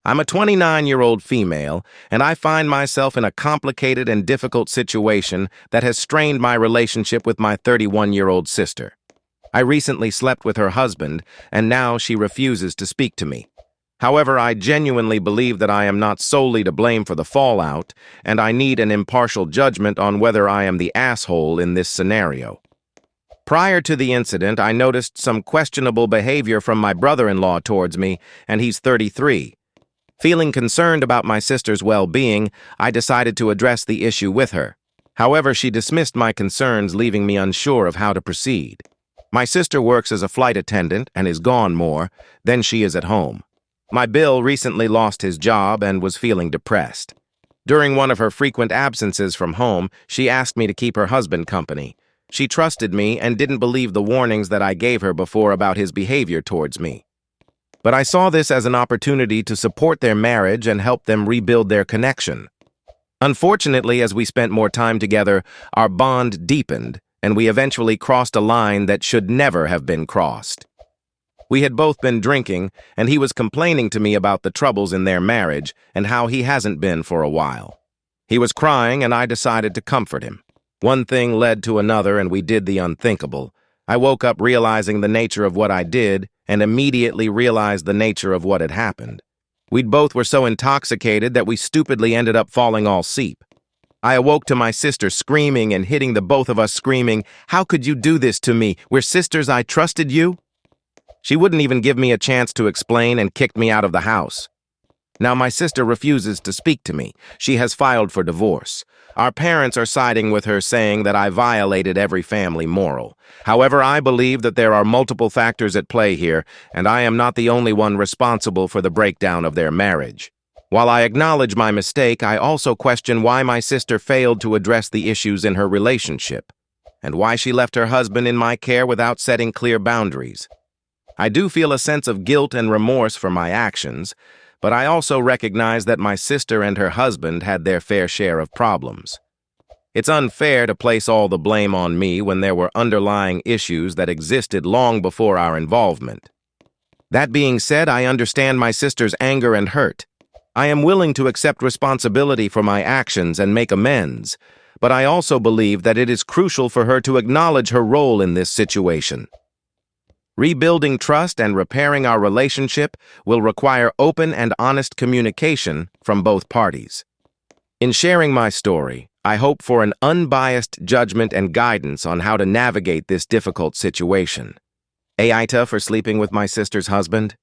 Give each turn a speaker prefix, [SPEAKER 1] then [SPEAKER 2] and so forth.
[SPEAKER 1] I'm a 29-year-old female, and I find myself in a complicated and difficult situation that has strained my relationship with my 31-year-old sister. I recently slept with her husband, and now she refuses to speak to me. However, I genuinely believe that I am not solely to blame for the fallout, and I need an impartial judgment on whether I am the asshole in this scenario. Prior to the incident, I noticed some questionable behavior from my brother-in-law towards me, and he's 33. Feeling concerned about my sister's well-being, I decided to address the issue with her. However, she dismissed my concerns, leaving me unsure of how to proceed. My sister works as a flight attendant and is gone more than she is at home. My Bill recently lost his job and was feeling depressed. During one of her frequent absences from home, she asked me to keep her husband company. She trusted me and didn't believe the warnings that I gave her before about his behavior towards me. But I saw this as an opportunity to support their marriage and help them rebuild their connection. Unfortunately, as we spent more time together, our bond deepened, and we eventually crossed a line that should never have been crossed. We had both been drinking, and he was complaining to me about the troubles in their marriage and how he hasn't been for a while. He was crying, and I decided to comfort him. One thing led to another, and we did the unthinkable. I woke up realizing the nature of what I did and immediately realized the nature of what had happened. We both were so intoxicated that we stupidly ended up falling all asleep. I awoke to my sister screaming and hitting the both of us, screaming, "How could you do this to me? We're sisters, I trusted you." She wouldn't even give me a chance to explain and kicked me out of the house. Now my sister refuses to speak to me. She has filed for divorce. Our parents are siding with her, saying that I violated every family moral. However, I believe that there are multiple factors at play here, and I am not the only one responsible for the breakdown of their marriage. While I acknowledge my mistake, I also question why my sister failed to address the issues in her relationship, and why she left her husband in my care without setting clear boundaries. I do feel a sense of guilt and remorse for my actions, but I also recognize that my sister and her husband had their fair share of problems. It's unfair to place all the blame on me when there were underlying issues that existed long before our involvement. That being said, I understand my sister's anger and hurt. I am willing to accept responsibility for my actions and make amends, but I also believe that it is crucial for her to acknowledge her role in this situation. Rebuilding trust and repairing our relationship will require open and honest communication from both parties. In sharing my story, I hope for an unbiased judgment and guidance on how to navigate this difficult situation. Aita for sleeping with my sister's husband.